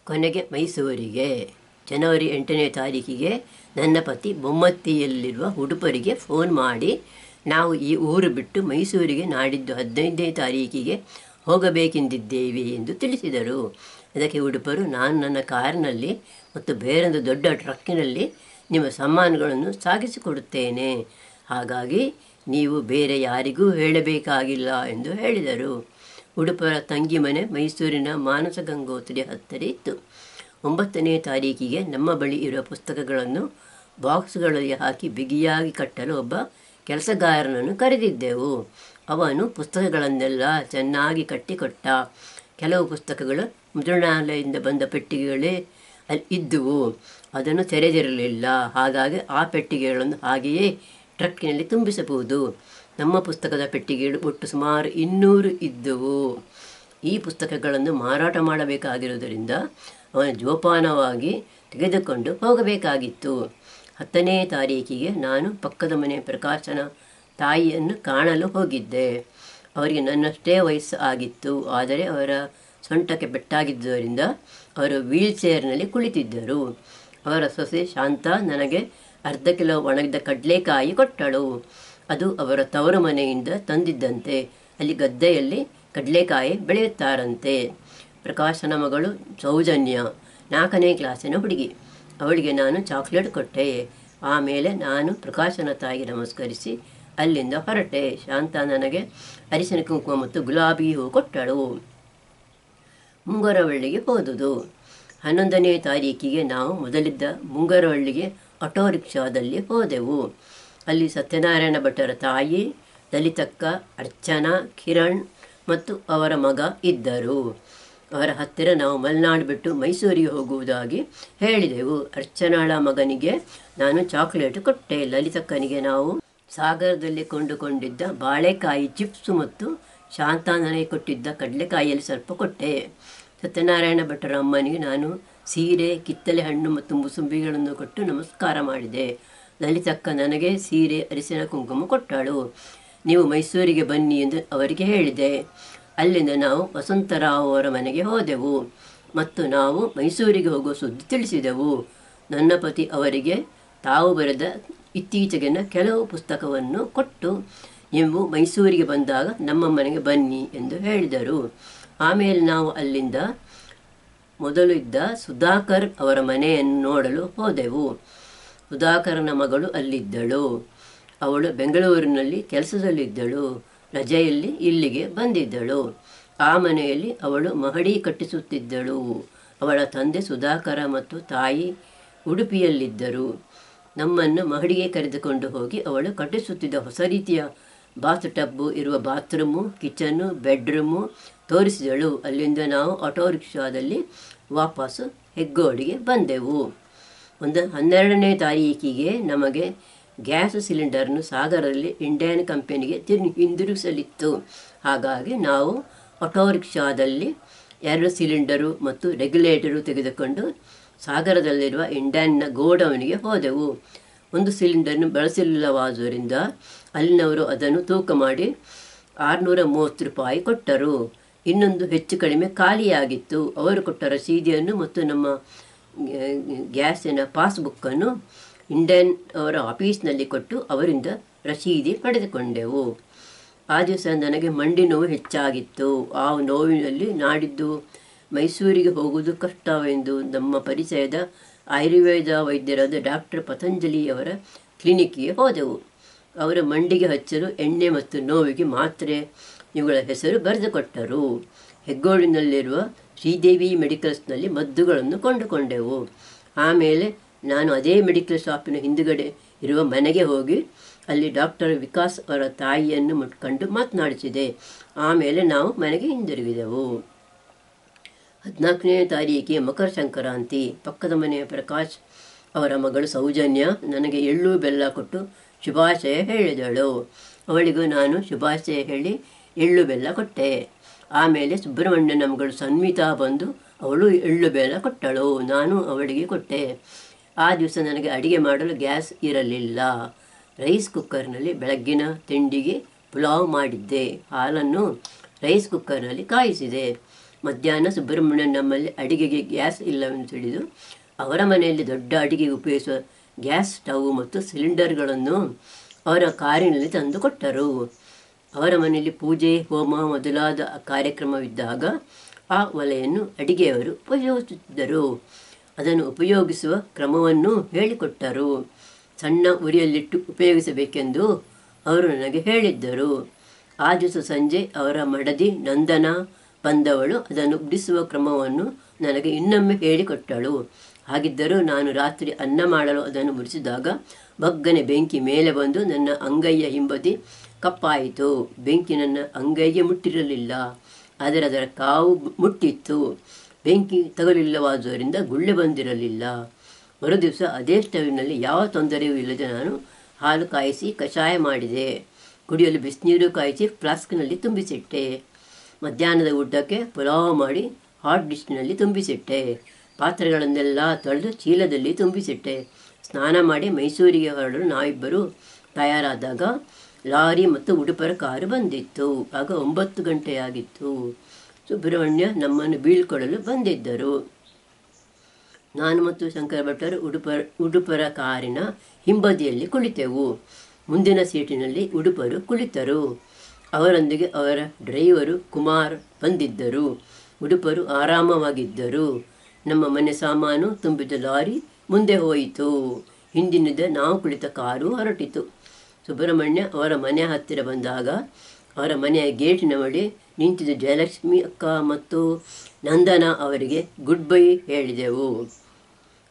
ಕೊನೆಗೆ ಮೈಸೂರಿಗೆ ಜನವರಿ 8ನೇ ತಾರೀಕಿಗೆ ನನ್ನ ಪತಿ ಬೊಮ್ಮತ್ತಿಯಲ್ಲಿರುವ ಉಡುಪರಿಗೆ ಫೋನ್ ಮಾಡಿ ನಾವು ಈ ಊರು ಬಿಟ್ಟು ಮೈಸೂರಿಗೆ ನಾಡಿದ್ದು 15ನೇ ತಾರೀಕಿಗೆ ಹೋಗಬೇಕೆಂದಿದ್ದೇವೆ ಎಂದು ತಿಳಿಸಿದರು. ಅದಕ್ಕೆ ಉಡುಪರು, ನಾನು ನನ್ನ ಕಾರಿನಲ್ಲಿ ಮತ್ತು ಬೇರೊಂದು ದೊಡ್ಡ ಟ್ರಕ್ಕಿನಲ್ಲಿ ನಿಮ್ಮ ಸಾಮಾನುಗಳನ್ನು ಸಾಗಿಸಿಕೊಡುತ್ತೇನೆ, ಹಾಗಾಗಿ ನೀವು ಬೇರೆ ಯಾರಿಗೂ ಹೇಳಬೇಕಾಗಿಲ್ಲ ಎಂದು ಹೇಳಿದರು. ಉಡುಪರ ತಂಗಿ ಮನೆ ಮೈಸೂರಿನ ಮಾನಸ ಗಂಗೋತ್ರಿ ಹತ್ತಿರ ಇತ್ತು. 9ನೇ ತಾರೀಕಿಗೆ ನಮ್ಮ ಬಳಿ ಇರುವ ಪುಸ್ತಕಗಳನ್ನು ಬಾಕ್ಸ್ಗಳಲ್ಲಿ ಹಾಕಿ ಬಿಗಿಯಾಗಿ ಕಟ್ಟಲು ಒಬ್ಬ ಕೆಲಸಗಾರನನ್ನು ಕರೆದಿದ್ದೆವು. ಅವನು ಪುಸ್ತಕಗಳನ್ನೆಲ್ಲ ಚೆನ್ನಾಗಿ ಕಟ್ಟಿಕೊಟ್ಟ. ಕೆಲವು ಪುಸ್ತಕಗಳು ಮುದ್ರಣಾಲಯದಿಂದ ಬಂದ ಪೆಟ್ಟಿಗೆಗಳೇ ಅಲ್ಲಿ ಇದ್ದುವು. ಅದನ್ನು ತೆರೆದಿರಲಿಲ್ಲ. ಹಾಗಾಗಿ ಆ ಪೆಟ್ಟಿಗೆಗಳನ್ನು ಹಾಗೆಯೇ ಟ್ರಕ್ಕಿನಲ್ಲಿ ತುಂಬಿಸಬಹುದು. ನಮ್ಮ ಪುಸ್ತಕದ ಪೆಟ್ಟಿಗೆಗಳು ಒಟ್ಟು ಸುಮಾರು 200 ಇದ್ದವು. ಈ ಪುಸ್ತಕಗಳನ್ನು ಮಾರಾಟ ಮಾಡಬೇಕಾಗಿರುವುದರಿಂದ ಅವನು ಜೋಪಾನವಾಗಿ ತೆಗೆದುಕೊಂಡು ಹೋಗಬೇಕಾಗಿತ್ತು. 10ನೇ ತಾರೀಕಿಗೆ ನಾನು ಪಕ್ಕದ ಮನೆ ಪ್ರಕಾಶನ ತಾಯಿಯನ್ನು ಕಾಣಲು ಹೋಗಿದ್ದೆ. ಅವರಿಗೆ ನನ್ನಷ್ಟೇ ವಯಸ್ಸು ಆಗಿತ್ತು. ಆದರೆ ಅವರ ಸೊಂಟಕ್ಕೆ ಪೆಟ್ಟಾಗಿದ್ದರಿಂದ ಅವರು ವೀಲ್ ಚೇರ್ನಲ್ಲಿ ಕುಳಿತಿದ್ದರು. ಅವರ ಸೊಸೆ ಶಾಂತ ನನಗೆ ಅರ್ಧ ಕಿಲೋ ಒಣಗಿದ ಕಡಲೆಕಾಯಿ ಕೊಟ್ಟಳು. ಅದು ಅವರ ತವರು ಮನೆಯಿಂದ ತಂದಿದ್ದಂತೆ. ಅಲ್ಲಿ ಗದ್ದೆಯಲ್ಲಿ ಕಡಲೆಕಾಯಿ ಬೆಳೆಯುತ್ತಾರಂತೆ. ಪ್ರಕಾಶನ ಮಗಳು ಸೌಜನ್ಯ 4ನೇ ಕ್ಲಾಸಿನ ಹುಡುಗಿ. ಅವಳಿಗೆ ನಾನು ಚಾಕ್ಲೇಟ್ ಕೊಟ್ಟೆ. ಆಮೇಲೆ ನಾನು ಪ್ರಕಾಶನ ತಾಯಿಗೆ ನಮಸ್ಕರಿಸಿ ಅಲ್ಲಿಂದ ಹೊರಟೆ. ಶಾಂತ ನನಗೆ ಅರಿಶಿನ ಕುಂಕುಮ ಮತ್ತು ಗುಲಾಬಿ ಹೂ ಕೊಟ್ಟಳು. ಮುಂಗರವಳ್ಳಿಗೆ ಹೋದುದು. 11ನೇ ತಾರೀಕಿಗೆ ನಾವು ಮೊದಲಿದ್ದ ಮುಂಗರವಳ್ಳಿಗೆ ಆಟೋ ರಿಕ್ಷಾದಲ್ಲಿ ಹೋದೆವು. ಅಲ್ಲಿ ಸತ್ಯನಾರಾಯಣ ಭಟ್ಟರ ತಾಯಿ, ಲಲಿತಕ್ಕ, ಅರ್ಚನಾ, ಕಿರಣ್ ಮತ್ತು ಅವರ ಮಗ ಇದ್ದರು. ಅವರ ಹತ್ತಿರ ನಾವು ಮಲೆನಾಡು ಬಿಟ್ಟು ಮೈಸೂರಿಗೆ ಹೋಗುವುದಾಗಿ ಹೇಳಿದೆವು. ಅರ್ಚನಾಳ ಮಗನಿಗೆ ನಾನು ಚಾಕ್ಲೇಟ್ ಕೊಟ್ಟೆ. ಲಲಿತಕ್ಕನಿಗೆ ನಾವು ಸಾಗರದಲ್ಲಿ ಕೊಂಡುಕೊಂಡಿದ್ದ ಬಾಳೆಕಾಯಿ ಚಿಪ್ಸು ಮತ್ತು ಶಾಂತ ನನಗೆ ಕೊಟ್ಟಿದ್ದ ಕಡಲೆಕಾಯಿಯಲ್ಲಿ ಸ್ವಲ್ಪ ಕೊಟ್ಟೆ. ಸತ್ಯನಾರಾಯಣ ಭಟ್ಟರ ಅಮ್ಮನಿಗೆ ನಾನು ಸೀರೆ, ಕಿತ್ತಲೆ ಹಣ್ಣು ಮತ್ತು ಮುಸುಂಬಿಗಳನ್ನು ಕೊಟ್ಟು ನಮಸ್ಕಾರ ಮಾಡಿದೆ. ಲಲಿತಕ್ಕ ನನಗೆ ಸೀರೆ, ಅರಿಶಿನ ಕುಂಕುಮ ಕೊಟ್ಟಳು. ನೀವು ಮೈಸೂರಿಗೆ ಬನ್ನಿ ಎಂದು ಅವರಿಗೆ ಹೇಳಿದೆ. ಅಲ್ಲಿಂದ ನಾವು ವಸಂತರಾವ್ ಅವರ ಮನೆಗೆ ಹೋದೆವು ಮತ್ತು ನಾವು ಮೈಸೂರಿಗೆ ಹೋಗುವ ಸುದ್ದಿ ತಿಳಿಸಿದೆವು. ನನ್ನ ಪತಿ ಅವರಿಗೆ ತಾವು ಬರೆದ ಇತ್ತೀಚೆಗಿನ ಕೆಲವು ಪುಸ್ತಕವನ್ನು ಕೊಟ್ಟು ನೀವು ಮೈಸೂರಿಗೆ ಬಂದಾಗ ನಮ್ಮ ಮನೆಗೆ ಬನ್ನಿ ಎಂದು ಹೇಳಿದರು. ಆಮೇಲೆ ನಾವು ಅಲ್ಲಿಂದ ಮೊದಲು ಇದ್ದ ಸುಧಾಕರ್ ಅವರ ಮನೆಯನ್ನು ನೋಡಲು ಹೋದೆವು. ಸುಧಾಕರನ ಮಗಳು ಅಲ್ಲಿದ್ದಳು. ಅವಳು ಬೆಂಗಳೂರಿನಲ್ಲಿ ಕೆಲಸದಲ್ಲಿದ್ದಳು. ರಜೆಯಲ್ಲಿ ಇಲ್ಲಿಗೆ ಬಂದಿದ್ದಳು. ಆ ಮನೆಯಲ್ಲಿ ಅವಳು ಮಹಡಿ ಕಟ್ಟಿಸುತ್ತಿದ್ದಳು. ಅವಳ ತಂದೆ ಸುಧಾಕರ ಮತ್ತು ತಾಯಿ ಉಡುಪಿಯಲ್ಲಿದ್ದರು. ನಮ್ಮನ್ನು ಮಹಡಿಗೆ ಕರೆದುಕೊಂಡು ಹೋಗಿ ಅವಳು ಕಟ್ಟಿಸುತ್ತಿದ್ದ ಹೊಸ ರೀತಿಯ ಬಾತ್ ಟಬ್ಬು ಇರುವ ಬಾತ್ರೂಮು, ಕಿಚನ್ನು, ಬೆಡ್ರೂಮು ತೋರಿಸಿದಳು. ಅಲ್ಲಿಂದ ನಾವು ಆಟೋ ರಿಕ್ಷಾದಲ್ಲಿ ವಾಪಸ್ಸು ಹೆಗ್ಗೋಡಿಗೆ ಬಂದೆವು. 12ನೇ ತಾರೀಕಿಗೆ ನಮಗೆ ಗ್ಯಾಸ್ ಸಿಲಿಂಡರ್ನು ಸಾಗರದಲ್ಲಿ ಇಂಡಿಯನ್ ಕಂಪನಿಗೆ ಹಿಂದಿರುಗಿಸಲಿತ್ತು. ಹಾಗಾಗಿ ನಾವು ಆಟೋ ರಿಕ್ಷಾದಲ್ಲಿ 2 ಸಿಲಿಂಡರು ಮತ್ತು ರೆಗ್ಯುಲೇಟರು ತೆಗೆದುಕೊಂಡು ಸಾಗರದಲ್ಲಿರುವ ಇಂಡಿಯನ್ನ ಗೋಡೌನಿಗೆ ಹೋದೆವು. 1 ಸಿಲಿಂಡರ್ನು ಬಳಸಲಿಲ್ಲವಾದ್ದರಿಂದ ಅಲ್ಲಿನವರು ಅದನ್ನು ತೂಕ ಮಾಡಿ 630 ರೂಪಾಯಿ ಕೊಟ್ಟರು. ಇನ್ನೊಂದು ಹೆಚ್ಚು ಕಡಿಮೆ ಖಾಲಿಯಾಗಿತ್ತು. ಅವರು ಕೊಟ್ಟ ರಸೀದಿಯನ್ನು ಮತ್ತು ನಮ್ಮ ಗ್ಯಾಸಿನ ಪಾಸ್ಬುಕ್ಕನ್ನು ಇಂಡಿಯನ್ ಅವರ ಆಫೀಸ್ನಲ್ಲಿ ಕೊಟ್ಟು ಅವರಿಂದ ರಸೀದಿ ಪಡೆದುಕೊಂಡೆವು. ಆ ದಿವಸ ನನಗೆ ಮಂಡಿ ನೋವು ಹೆಚ್ಚಾಗಿತ್ತು. ಆ ನೋವಿನಲ್ಲಿ ನಾಡಿದ್ದು ಮೈಸೂರಿಗೆ ಹೋಗುವುದು ಕಷ್ಟವೆಂದು ನಮ್ಮ ಪರಿಚಯದ ಆಯುರ್ವೇದ ವೈದ್ಯರಾದ ಡಾಕ್ಟರ್ ಪತಂಜಲಿಯವರ ಕ್ಲಿನಿಕ್ಗೆ ಹೋದೆವು. ಅವರ ಮಂಡಿಗೆ ಹಚ್ಚಲು ಎಣ್ಣೆ ಮತ್ತು ನೋವಿಗೆ ಮಾತ್ರೆ ಇವುಗಳ ಹೆಸರು ಬರೆದುಕೊಟ್ಟರು. ಹೆಗ್ಗೋಡಿನಲ್ಲಿರುವ ಶ್ರೀದೇವಿ ಮೆಡಿಕಲ್ಸ್ನಲ್ಲಿ ಮದ್ದುಗಳನ್ನು ಕೊಂಡುಕೊಂಡೆವು. ಆಮೇಲೆ ನಾನು ಅದೇ ಮೆಡಿಕಲ್ ಶಾಪಿನ ಹಿಂದುಗಡೆ ಇರುವ ಮನೆಗೆ ಹೋಗಿ ಅಲ್ಲಿ ಡಾಕ್ಟರ್ ವಿಕಾಸ್ ಅವರ ತಾಯಿಯನ್ನು ಕಂಡು ಮಾತನಾಡಿಸಿದೆ. ಆಮೇಲೆ ನಾವು ಮನೆಗೆ ಹಿಂದಿರುಗಿದೆವು. 14ನೇ ತಾರೀಕಿಗೆ ಮಕರ ಸಂಕ್ರಾಂತಿ. ಪಕ್ಕದ ಮನೆಯ ಪ್ರಕಾಶ್ ಅವರ ಮಗಳು ಸೌಜನ್ಯ ನನಗೆ ಎಳ್ಳು ಬೆಲ್ಲ ಕೊಟ್ಟು ಶುಭಾಶಯ ಹೇಳಿದಳು. ಅವಳಿಗೂ ನಾನು ಶುಭಾಶಯ ಹೇಳಿ ಎಳ್ಳು ಬೆಲ್ಲ ಕೊಟ್ಟೆ. ಆಮೇಲೆ ಸುಬ್ರಹ್ಮಣ್ಯನ ಮಗಳು ಸನ್ಮಿತಾ ಬಂದು ಅವಳು ಎಳ್ಳು ಬೆಲ್ಲ ಕೊಟ್ಟಳು. ನಾನು ಅವಳಿಗೆ ಕೊಟ್ಟೆ. ಆ ದಿವಸ ನನಗೆ ಅಡಿಗೆ ಮಾಡಲು ಗ್ಯಾಸ್ ಇರಲಿಲ್ಲ. ರೈಸ್ ಕುಕ್ಕರ್ನಲ್ಲಿ ಬೆಳಗ್ಗಿನ ತಿಂಡಿಗೆ ಪುಲಾವ್ ಮಾಡಿದ್ದೆ. ಹಾಲನ್ನು ರೈಸ್ ಕುಕ್ಕರ್ನಲ್ಲಿ ಕಾಯಿಸಿದೆ. ಮಧ್ಯಾಹ್ನ ಸುಬ್ರಹ್ಮಣ್ಯನ್ ನಮ್ಮಲ್ಲಿ ಅಡಿಗೆಗೆ ಗ್ಯಾಸ್ ಇಲ್ಲವೆಂದು ತಿಳಿದು ಅವರ ಮನೆಯಲ್ಲಿ ದೊಡ್ಡ ಅಡಿಗೆಗೆ ಉಪಯೋಗಿಸುವ ಗ್ಯಾಸ್ ಸ್ಟವ್ ಮತ್ತು ಸಿಲಿಂಡರ್ಗಳನ್ನು ಅವರ ಕಾರಿನಲ್ಲಿ ತಂದು ಕೊಟ್ಟರು. ಅವರ ಮನೆಯಲ್ಲಿ ಪೂಜೆ ಹೋಮ ಮೊದಲಾದ ಕಾರ್ಯಕ್ರಮವಿದ್ದಾಗ ಆ ಒಲೆಯನ್ನು ಅಡಿಗೆಯವರು ಉಪಯೋಗಿಸುತ್ತಿದ್ದರು. ಅದನ್ನು ಉಪಯೋಗಿಸುವ ಕ್ರಮವನ್ನು ಹೇಳಿಕೊಟ್ಟರು. ಸಣ್ಣ ಉರಿಯಲ್ಲಿಟ್ಟು ಉಪಯೋಗಿಸಬೇಕೆಂದು ಅವರು ನನಗೆ ಹೇಳಿದ್ದರು. ಆ ದಿವಸ ಸಂಜೆ ಅವರ ಮಡದಿ ನಂದನ ಬಂದವಳು ಅದನ್ನು ಉಡಿಸುವ ಕ್ರಮವನ್ನು ನನಗೆ ಇನ್ನೊಮ್ಮೆ ಹೇಳಿಕೊಟ್ಟಳು. ಹಾಗಿದ್ದರೂ ನಾನು ರಾತ್ರಿ ಅನ್ನ ಮಾಡಲು ಅದನ್ನು ಮುರಿಸಿದಾಗ ಬಗ್ಗನೆ ಬೆಂಕಿ ಮೇಲೆ ಬಂದು ನನ್ನ ಅಂಗೈಯ ಹಿಂಬದಿ ಕಪ್ಪಾಯಿತು. ಬೆಂಕಿ ನನ್ನ ಅಂಗೈಗೆ ಮುಟ್ಟಿರಲಿಲ್ಲ, ಆದರೆ ಅದರ ಕಾವು ಮುಟ್ಟಿತ್ತು. ಬೆಂಕಿ ತಗಲಿಲ್ಲವಾದುದರಿಂದ ಗುಳ್ಳೆ ಬಂದಿರಲಿಲ್ಲ. ಮರುದಿವಸ ಅದೇ ಸ್ಟವ್ನಲ್ಲಿ ಯಾವ ತೊಂದರೆಯೂ ಇಲ್ಲದೆ ನಾನು ಹಾಲು ಕಾಯಿಸಿ ಕಷಾಯ ಮಾಡಿದೆ. ಕುಡಿಯಲು ಬಿಸಿನೀರು ಕಾಯಿಸಿ ಫ್ಲಾಸ್ಕ್ನಲ್ಲಿ ತುಂಬಿಸಿಟ್ಟೆ. ಮಧ್ಯಾಹ್ನದ ಊಟಕ್ಕೆ ಪುಲಾವ್ ಮಾಡಿ ಹಾಟ್ ಡಿಶ್ನಲ್ಲಿ ತುಂಬಿಸಿಟ್ಟೆ. ಪಾತ್ರೆಗಳನ್ನೆಲ್ಲ ತೊಳೆದು ಚೀಲದಲ್ಲಿ ತುಂಬಿಸಿಟ್ಟೆ. ಸ್ನಾನ ಮಾಡಿ ಮೈಸೂರಿಗೆ ಹೊರಡಲು ನಾವಿಬ್ಬರು ತಯಾರಾದಾಗ ಲಾರಿ ಮತ್ತು ಉಡುಪರ ಕಾರು ಬಂದಿತ್ತು. ಆಗ 9 ಗಂಟೆಯಾಗಿತ್ತು. ಸುಬ್ರಹ್ಮಣ್ಯ ನಮ್ಮನ್ನು ಬೀಳ್ಕೊಡಲು ಬಂದಿದ್ದರು. ನಾನು ಮತ್ತು ಶಂಕರ ಭಟ್ಟರು ಉಡುಪರ ಕಾರಿನ ಹಿಂಬದಿಯಲ್ಲಿ ಕುಳಿತೆವು. ಮುಂದಿನ ಸೀಟಿನಲ್ಲಿ ಉಡುಪರು ಕುಳಿತರು. ಅವರೊಂದಿಗೆ ಅವರ ಡ್ರೈವರು ಕುಮಾರ್ ಬಂದಿದ್ದರು. ಉಡುಪರು ಆರಾಮವಾಗಿದ್ದರು. ನಮ್ಮ ಮನೆ ಸಾಮಾನು ತುಂಬಿದ ಲಾರಿ ಮುಂದೆ ಹೋಯಿತು. ಹಿಂದಿನಿಂದ ನಾವು ಕುಳಿತ ಕಾರು ಹೊರಟಿತು. ಸುಬ್ರಹ್ಮಣ್ಯ ಅವರ ಮನೆ ಹತ್ತಿರ ಬಂದಾಗ ಅವರ ಮನೆಯ ಗೇಟಿನ ಬಳಿ ನಿಂತಿದ್ದ ಜಯಲಕ್ಷ್ಮಿ ಅಕ್ಕ ಮತ್ತು ನಂದನ ಅವರಿಗೆ ಗುಡ್ ಬೈ ಹೇಳಿದೆವು.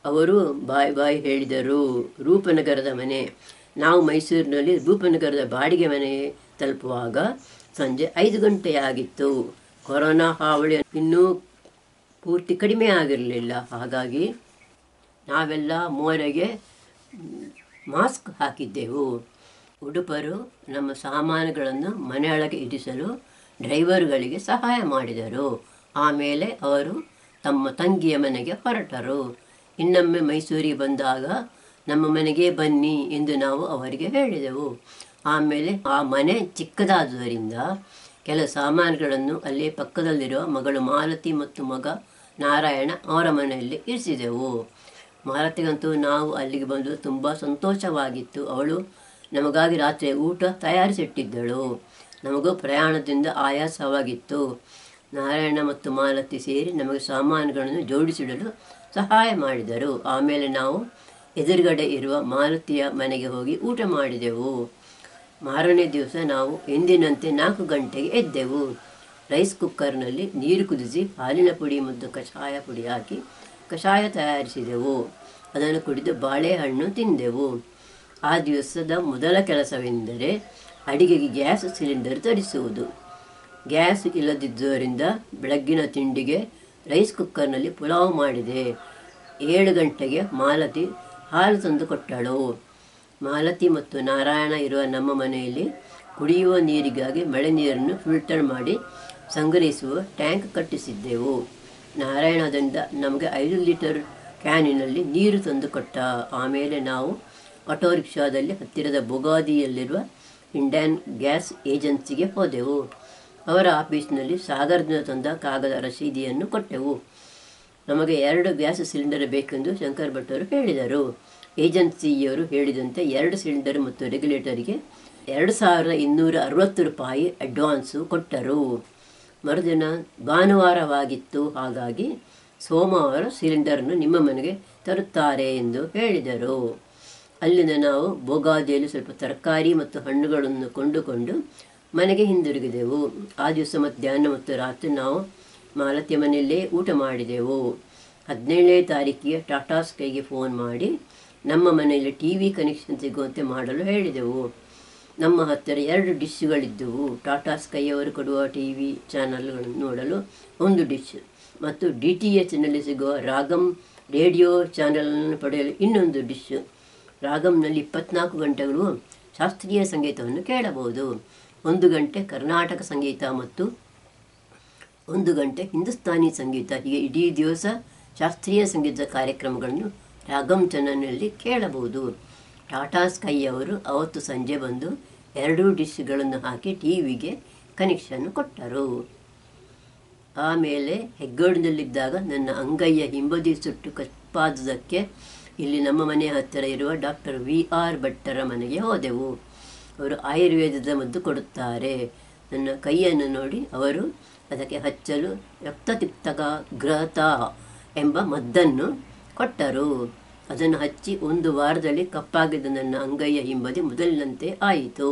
ಅವರು ಬಾಯ್ ಬಾಯ್ ಹೇಳಿದರು. ರೂಪನಗರದ ಮನೆ. ನಾವು ಮೈಸೂರಿನಲ್ಲಿ ರೂಪನಗರದ ಬಾಡಿಗೆ ಮನೆ ತಲುಪುವಾಗ ಸಂಜೆ 5 ಗಂಟೆಯಾಗಿತ್ತು. ಕೊರೋನಾ ಹಾವಳಿ ಇನ್ನೂ ಪೂರ್ತಿ ಕಡಿಮೆ ಆಗಿರಲಿಲ್ಲ. ಹಾಗಾಗಿ ನಾವೆಲ್ಲ ಮೋರೆಗೆ ಮಾಸ್ಕ್ ಹಾಕಿದ್ದೆವು. ಉಡುಪರು ನಮ್ಮ ಸಾಮಾನುಗಳನ್ನು ಮನೆಯೊಳಗೆ ಇರಿಸಲು ಡ್ರೈವರ್ಗಳಿಗೆ ಸಹಾಯ ಮಾಡಿದರು. ಆಮೇಲೆ ಅವರು ತಮ್ಮ ತಂಗಿಯ ಮನೆಗೆ ಹೊರಟರು. ಇನ್ನೊಮ್ಮೆ ಮೈಸೂರಿಗೆ ಬಂದಾಗ ನಮ್ಮ ಮನೆಗೆ ಬನ್ನಿ ಎಂದು ನಾವು ಅವರಿಗೆ ಹೇಳಿದೆವು. ಆಮೇಲೆ ಆ ಮನೆ ಚಿಕ್ಕದಾದುದರಿಂದ ಕೆಲ ಸಾಮಾನುಗಳನ್ನು ಅಲ್ಲೇ ಪಕ್ಕದಲ್ಲಿರುವ ಮಗಳು ಮಾಲತಿ ಮತ್ತು ಮಗ ನಾರಾಯಣ ಅವರ ಮನೆಯಲ್ಲಿ ಇರಿಸಿದೆವು. ಮಾಲತಿಗಂತೂ ನಾವು ಅಲ್ಲಿಗೆ ಬಂದು ತುಂಬ ಸಂತೋಷವಾಗಿತ್ತು. ಅವಳು ನಮಗಾಗಿ ರಾತ್ರಿ ಊಟ ತಯಾರಿಸಿಟ್ಟಿದ್ದಳು. ನಮಗೂ ಪ್ರಯಾಣದಿಂದ ಆಯಾಸವಾಗಿತ್ತು. ನಾರಾಯಣ ಮತ್ತು ಮಾಲತಿ ಸೇರಿ ನಮಗೆ ಸಾಮಾನುಗಳನ್ನು ಜೋಡಿಸಿಡಲು ಸಹಾಯ ಮಾಡಿದರು. ಆಮೇಲೆ ನಾವು ಎದುರುಗಡೆ ಇರುವ ಮಾಲತಿಯ ಮನೆಗೆ ಹೋಗಿ ಊಟ ಮಾಡಿದೆವು. ಮಾರನೇ ದಿವಸ ನಾವು ಎಂದಿನಂತೆ 4 ಗಂಟೆಗೆ ಎದ್ದೆವು. ರೈಸ್ ಕುಕ್ಕರ್ನಲ್ಲಿ ನೀರು ಕುದಿಸಿ ಹಾಲಿನ ಪುಡಿ ಮತ್ತು ಕಷಾಯ ಪುಡಿ ಹಾಕಿ ಕಷಾಯ ತಯಾರಿಸಿದೆವು. ಅದನ್ನು ಕುಡಿದು ಬಾಳೆಹಣ್ಣು ತಿಂದೆವು. ಆ ದಿವಸದ ಮೊದಲ ಕೆಲಸವೆಂದರೆ ಅಡಿಗೆಗೆ ಗ್ಯಾಸ್ ಸಿಲಿಂಡರ್ ತರಿಸುವುದು. ಗ್ಯಾಸ್ ಇಲ್ಲದಿದ್ದುದರಿಂದ ಬೆಳಗ್ಗಿನ ತಿಂಡಿಗೆ ರೈಸ್ ಕುಕ್ಕರ್ನಲ್ಲಿ ಪುಲಾವ್ ಮಾಡಿದೆ. 7 ಗಂಟೆಗೆ ಮಾಲತಿ ಹಾಲು ತಂದು ಕೊಟ್ಟಳು. ಮಾಲತಿ ಮತ್ತು ನಾರಾಯಣ ಇರುವ ನಮ್ಮ ಮನೆಯಲ್ಲಿ ಕುಡಿಯುವ ನೀರಿಗಾಗಿ ಮಳೆ ನೀರನ್ನು ಫಿಲ್ಟರ್ ಮಾಡಿ ಸಂಗ್ರಹಿಸುವ ಟ್ಯಾಂಕ್ ಕಟ್ಟಿಸಿದ್ದೆವು. ನಾರಾಯಣ ಅದರಿಂದ ನಮಗೆ 5 ಲೀಟರ್ ಕ್ಯಾನಿನಲ್ಲಿ ನೀರು ತಂದು ಕೊಟ್ಟ. ಆಮೇಲೆ ನಾವು ಆಟೋ ರಿಕ್ಷಾದಲ್ಲಿ ಹತ್ತಿರದ ಬೊಗಾದಿಯಲ್ಲಿರುವ ಇಂಡಿಯನ್ ಗ್ಯಾಸ್ ಏಜೆನ್ಸಿಗೆ ಹೋದೆವು. ಅವರ ಆಫೀಸ್ನಲ್ಲಿ ಸಾಗರದಿಂದ ತಂದ ಕಾಗದ ರಸೀದಿಯನ್ನು ಕೊಟ್ಟೆವು. ನಮಗೆ 2 ಗ್ಯಾಸ್ ಸಿಲಿಂಡರ್ ಬೇಕೆಂದು ಶಂಕರ್ ಭಟ್ಟರು ಹೇಳಿದರು. ಏಜೆನ್ಸಿಯವರು ಹೇಳಿದಂತೆ 2 ಸಿಲಿಂಡರ್ ಮತ್ತು ರೆಗ್ಯುಲೇಟರಿಗೆ 2260 ರೂಪಾಯಿ ಅಡ್ವಾನ್ಸು ಕೊಟ್ಟರು. ಮರುದಿನ ಭಾನುವಾರವಾಗಿತ್ತು. ಹಾಗಾಗಿ ಸೋಮವಾರ ಸಿಲಿಂಡರನ್ನು ನಿಮ್ಮ ಮನೆಗೆ ತರುತ್ತಾರೆ ಎಂದು ಹೇಳಿದರು. ಅಲ್ಲಿಂದ ನಾವು ಬೊಗಾದಿಯಲ್ಲಿ ಸ್ವಲ್ಪ ತರಕಾರಿ ಮತ್ತು ಹಣ್ಣುಗಳನ್ನು ಕೊಂಡುಕೊಂಡು ಮನೆಗೆ ಹಿಂದಿರುಗಿದೆವು. ಆ ದಿವಸ ಮಧ್ಯಾಹ್ನ ಮತ್ತು ರಾತ್ರಿ ನಾವು ಮಾಲತಿಯ ಮನೆಯಲ್ಲೇ ಊಟ ಮಾಡಿದೆವು. 17ನೇ ತಾರೀಕಿಗೆ ಟಾಟಾ ಸ್ಕೈಗೆ ಫೋನ್ ಮಾಡಿ ನಮ್ಮ ಮನೆಯಲ್ಲಿ TV ಕನೆಕ್ಷನ್ ಸಿಗುವಂತೆ ಮಾಡಲು ಹೇಳಿದೆವು. ನಮ್ಮ ಹತ್ತಿರ 2 ಡಿಶ್ಗಳಿದ್ದವು. ಟಾಟಾ ಸ್ಕೈಯವರು ಕೊಡುವ TV ಚಾನಲ್ಗಳನ್ನು ನೋಡಲು 1 ಡಿಶ್ ಮತ್ತು DTHನಲ್ಲಿ ಸಿಗುವ ರಾಗಮ್ ರೇಡಿಯೋ ಚಾನಲನ್ನು ಪಡೆಯಲು ಇನ್ನೊಂದು ಡಿಶ್. ರಾಗಮ್ನಲ್ಲಿ 24 ಗಂಟೆಗಳು ಶಾಸ್ತ್ರೀಯ ಸಂಗೀತವನ್ನು ಕೇಳಬಹುದು. 1 ಗಂಟೆ ಕರ್ನಾಟಕ ಸಂಗೀತ ಮತ್ತು 1 ಗಂಟೆ ಹಿಂದೂಸ್ತಾನಿ ಸಂಗೀತ. ಹೀಗೆ ಇಡೀ ದಿವಸ ಶಾಸ್ತ್ರೀಯ ಸಂಗೀತ ಕಾರ್ಯಕ್ರಮಗಳನ್ನು ರಾಗಮ್ ಚಾನಲ್ನಲ್ಲಿ ಕೇಳಬಹುದು. ಟಾಟಾ ಸ್ಕೈಯವರು ಅವತ್ತು ಸಂಜೆ ಬಂದು 2 ಡಿಶ್ಗಳನ್ನು ಹಾಕಿ TVಗೆ ಕನೆಕ್ಷನ್ ಕೊಟ್ಟರು. ಆಮೇಲೆ ಹೆಗ್ಗೋಡಿನಲ್ಲಿದ್ದಾಗ ನನ್ನ ಅಂಗೈಯ ಹಿಂಬದಿ ಸುಟ್ಟು ಕಪ್ಪಾದುದಕ್ಕೆ ಇಲ್ಲಿ ನಮ್ಮ ಮನೆಯ ಹತ್ತಿರ ಇರುವ ಡಾಕ್ಟರ್ VR ಭಟ್ಟರ ಮನೆಗೆ ಹೋದೆವು. ಅವರು ಆಯುರ್ವೇದದ ಮದ್ದು ಕೊಡುತ್ತಾರೆ. ನನ್ನ ಕೈಯನ್ನು ನೋಡಿ ಅವರು ಅದಕ್ಕೆ ಹಚ್ಚಲು ರಕ್ತತಿಕ್ತಕ ಗ್ರಹತ ಎಂಬ ಮದ್ದನ್ನು ಕೊಟ್ಟರು. ಅದನ್ನು ಹಚ್ಚಿ 1 ವಾರದಲ್ಲಿ ಕಪ್ಪಾಗಿದ್ದ ನನ್ನ ಅಂಗೈಯ ಹಿಂಬದಿ ಮೊದಲಿನಂತೆ ಆಯಿತು.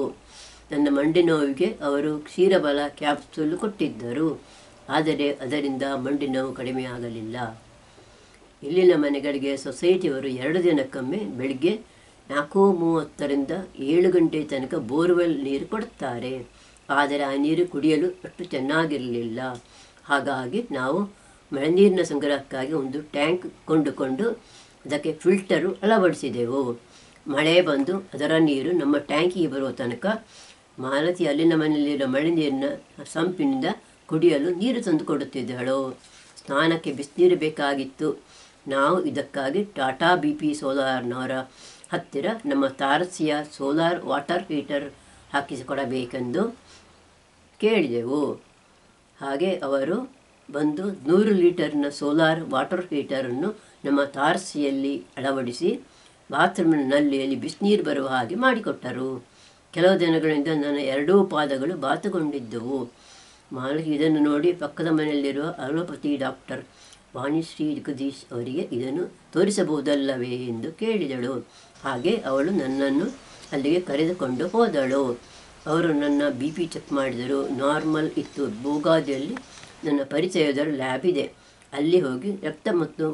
ನನ್ನ ಮಂಡಿ ನೋವಿಗೆ ಅವರು ಕ್ಷೀರಬಲ ಕ್ಯಾಪ್ಸೂಲ್ ಕೊಟ್ಟಿದ್ದರು. ಆದರೆ ಅದರಿಂದ ಮಂಡಿ ನೋವು ಕಡಿಮೆಯಾಗಲಿಲ್ಲ. ಇಲ್ಲಿನ ಮನೆಗಳಿಗೆ ಸೊಸೈಟಿಯವರು 2 ದಿನಕ್ಕೊಮ್ಮೆ ಬೆಳಿಗ್ಗೆ 4:30ರಿಂದ 7 ಗಂಟೆ ತನಕ ಬೋರ್ವೆಲ್ ನೀರು ಕೊಡುತ್ತಾರೆ. ಆದರೆ ಆ ನೀರು ಕುಡಿಯಲು ಅಷ್ಟು ಚೆನ್ನಾಗಿರಲಿಲ್ಲ. ಹಾಗಾಗಿ ನಾವು ಮಳೆ ನೀರಿನ ಸಂಗ್ರಹಕ್ಕಾಗಿ ಒಂದು ಟ್ಯಾಂಕ್ ಕೊಂಡುಕೊಂಡು ಅದಕ್ಕೆ ಫಿಲ್ಟರು ಅಳವಡಿಸಿದೆವು. ಮಳೆ ಬಂದು ಅದರ ನೀರು ನಮ್ಮ ಟ್ಯಾಂಕಿಗೆ ಬರುವ ತನಕ ಮಾಲತಿ ಅಲ್ಲಿನ ಮನೆಯಲ್ಲಿರೋ ಮಳೆ ನೀರಿನ ಸಂಪಿನಿಂದ ಕುಡಿಯಲು ನೀರು ತಂದು ಕೊಡುತ್ತಿದ್ದಳು. ಸ್ನಾನಕ್ಕೆ ಬಿಸಿನೀರು ಬೇಕಾಗಿತ್ತು. ನಾವು ಇದಕ್ಕಾಗಿ ಟಾಟಾ BP ಸೋಲಾರ್ನವರ ಹತ್ತಿರ ನಮ್ಮ ತಾರಸಿಯ ಸೋಲಾರ್ ವಾಟರ್ ಹೀಟರ್ ಹಾಕಿಸಿಕೊಡಬೇಕೆಂದು ಕೇಳಿದೆವು. ಹಾಗೆ ಅವರು ಬಂದು 100 ಲೀಟರ್ನ ಸೋಲಾರ್ ವಾಟರ್ ಹೀಟರನ್ನು ನಮ್ಮ ತಾರಸಿಯಲ್ಲಿ ಅಳವಡಿಸಿ ಬಾತ್ರೂಮಿನ ನಲ್ಲಿಯಲ್ಲಿ ಬಿಸಿನೀರು ಬರುವ ಹಾಗೆ ಮಾಡಿಕೊಟ್ಟರು. ಕೆಲವು ದಿನಗಳಿಂದ ನನ್ನ 2 ಪಾದಗಳು ಬಾತುಗೊಂಡಿದ್ದವು. ಮಾಲತಿ ಇದನ್ನು ನೋಡಿ ಪಕ್ಕದ ಮನೆಯಲ್ಲಿರುವ ಅಲೋಪತಿ ಡಾಕ್ಟರ್ ವಾಣಿಶ್ರೀ ಜಗದೀಶ್ ಅವರಿಗೆ ಇದನ್ನು ತೋರಿಸಬಹುದಲ್ಲವೇ ಎಂದು ಕೇಳಿದಳು. ಹಾಗೆ ಅವಳು ನನ್ನನ್ನು ಅಲ್ಲಿಗೆ ಕರೆದುಕೊಂಡು ಹೋದಳು. ಅವರು ನನ್ನ BP ಚೆಕ್ ಮಾಡಿದರು. ನಾರ್ಮಲ್ ಇತ್ತು. ಭೂಗಾದಿಯಲ್ಲಿ ನನ್ನ ಪರಿಚಯದ ಲ್ಯಾಬ್ ಇದೆ. ಅಲ್ಲಿ ಹೋಗಿ ರಕ್ತ ಮತ್ತು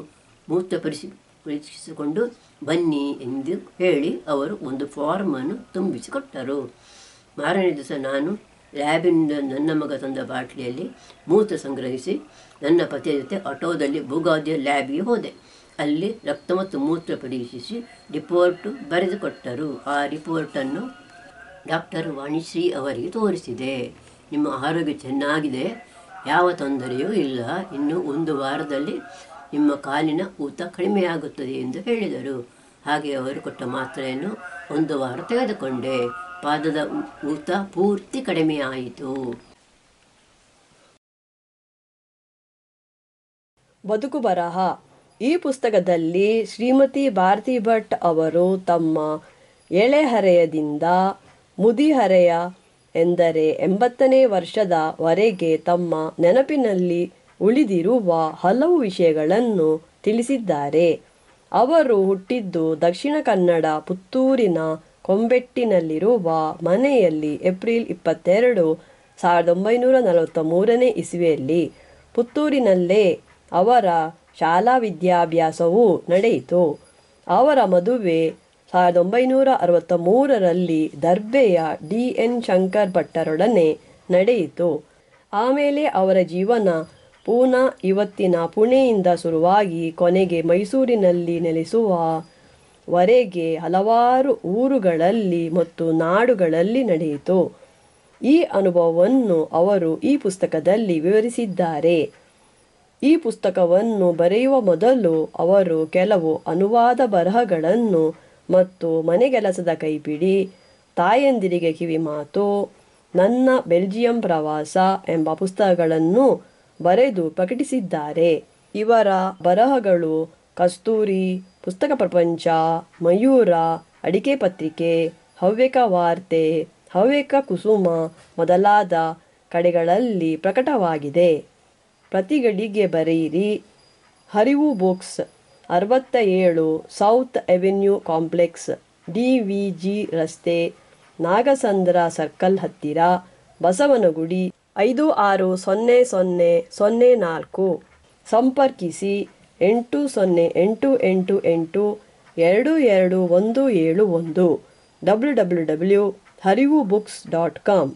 ಮೂತ್ರ ಪರೀಕ್ಷಿಸಿಕೊಂಡು ಬನ್ನಿ ಎಂದು ಹೇಳಿ ಅವರು ಒಂದು ಫಾರ್ಮನ್ನು ತುಂಬಿಸಿಕೊಟ್ಟರು. ಮಾರನೇ ದಿವಸ ನಾನು ಲ್ಯಾಬಿನಿಂದ ನನ್ನ ಮಗ ತಂದ ಬಾಟ್ಲಿಯಲ್ಲಿ ಮೂತ್ರ ಸಂಗ್ರಹಿಸಿ ನನ್ನ ಪತಿಯ ಜೊತೆ ಆಟೋದಲ್ಲಿ ಭೂಗಾದಿಯ ಲ್ಯಾಬಿಗೆ ಹೋದೆ. ಅಲ್ಲಿ ರಕ್ತ ಮತ್ತು ಮೂತ್ರ ಪರೀಕ್ಷಿಸಿ ರಿಪೋರ್ಟು ಬರೆದುಕೊಟ್ಟರು. ಆ ರಿಪೋರ್ಟನ್ನು ಡಾಕ್ಟರ್ ವಾಣಿಶ್ರೀ ಅವರಿಗೆ ತೋರಿಸಿದೆ. ನಿಮ್ಮ ಆರೋಗ್ಯ ಚೆನ್ನಾಗಿದೆ, ಯಾವ ತೊಂದರೆಯೂ ಇಲ್ಲ. ಇನ್ನು 1 ವಾರದಲ್ಲಿ ನಿಮ್ಮ ಕಾಲಿನ ಊತ ಕಡಿಮೆಯಾಗುತ್ತದೆ ಎಂದು ಹೇಳಿದರು. ಹಾಗೆ ಅವರು ಕೊಟ್ಟ ಮಾತ್ರೆಯನ್ನು 1 ವಾರ ತೆಗೆದುಕೊಂಡೆ. ಪಾದದ ಊತ ಪೂರ್ತಿ ಕಡಿಮೆಯಾಯಿತು. ಬದುಕು ಬರಹ. ಈ ಪುಸ್ತಕದಲ್ಲಿ ಶ್ರೀಮತಿ ಭಾರತಿ ಭಟ್ ಅವರು ತಮ್ಮ ಎಳೆಹರೆಯದಿಂದ ಮುದಿಹರೆಯ ಎಂದರೆ 80ನೇ ವರ್ಷದವರೆಗೆ ತಮ್ಮ ನೆನಪಿನಲ್ಲಿ ಉಳಿದಿರುವ ಹಲವು ವಿಷಯಗಳನ್ನು ತಿಳಿಸಿದ್ದಾರೆ. ಅವರು ಹುಟ್ಟಿದ್ದು ದಕ್ಷಿಣ ಕನ್ನಡ ಪುತ್ತೂರಿನ ಕೊಂಬೆಟ್ಟಿನಲ್ಲಿರುವ ಮನೆಯಲ್ಲಿ ಏಪ್ರಿಲ್ 22, 1943ನೇ ಇಸವಿಯಲ್ಲಿ. ಪುತ್ತೂರಿನಲ್ಲೇ ಅವರ ಶಾಲಾ ವಿದ್ಯಾಭ್ಯಾಸವೂ ನಡೆಯಿತು. ಅವರ ಮದುವೆ 1963ರಲ್ಲಿ ದರ್ಬೆಯ D.N. ಶಂಕರ್ ಭಟ್ಟರೊಡನೆ ನಡೆಯಿತು. ಆಮೇಲೆ ಅವರ ಜೀವನ ಪೂನಾ ಇವತ್ತಿನ ಪುಣೆಯಿಂದ ಶುರುವಾಗಿ ಕೊನೆಗೆ ಮೈಸೂರಿನಲ್ಲಿ ನೆಲೆಸುವವರೆಗೆ ಹಲವಾರು ಊರುಗಳಲ್ಲಿ ಮತ್ತು ನಾಡುಗಳಲ್ಲಿ ನಡೆಯಿತು. ಈ ಅನುಭವವನ್ನು ಅವರು ಈ ಪುಸ್ತಕದಲ್ಲಿ ವಿವರಿಸಿದ್ದಾರೆ. ಈ ಪುಸ್ತಕವನ್ನು ಬರೆಯುವ ಮೊದಲು ಅವರು ಕೆಲವು ಅನುವಾದ ಬರಹಗಳನ್ನು ಮತ್ತು ಮನೆಗೆಲಸದ ಕೈಪಿಡಿ, ತಾಯಂದಿರಿಗೆ ಕಿವಿಮಾತು, ನನ್ನ ಬೆಲ್ಜಿಯಂ ಪ್ರವಾಸ ಎಂಬ ಪುಸ್ತಕಗಳನ್ನು ಬರೆದು ಪ್ರಕಟಿಸಿದ್ದಾರೆ. ಇವರ ಬರಹಗಳು ಕಸ್ತೂರಿ, ಪುಸ್ತಕ ಪ್ರಪಂಚ, ಮಯೂರ, ಅಡಿಕೆ ಪತ್ರಿಕೆ, ಹವ್ಯಕ ವಾರ್ತೆ, ಹವ್ಯಕ ಕುಸುಮ ಮೊದಲಾದ ಕಡೆಗಳಲ್ಲಿ ಪ್ರಕಟವಾಗಿದೆ. ಪ್ರತಿಗಳಿಗೆ ಬರೆಯಿರಿ. ಹರಿವು books, 67 south avenue complex, DVG ರಸ್ತೆ, ನಾಗಸಂದ್ರ ಸರ್ಕಲ್ ಹತ್ತಿರ, ಬಸವನಗುಡಿ 560004. ಸಂಪರ್ಕಿಸಿ 8088822171 www.harivubooks.com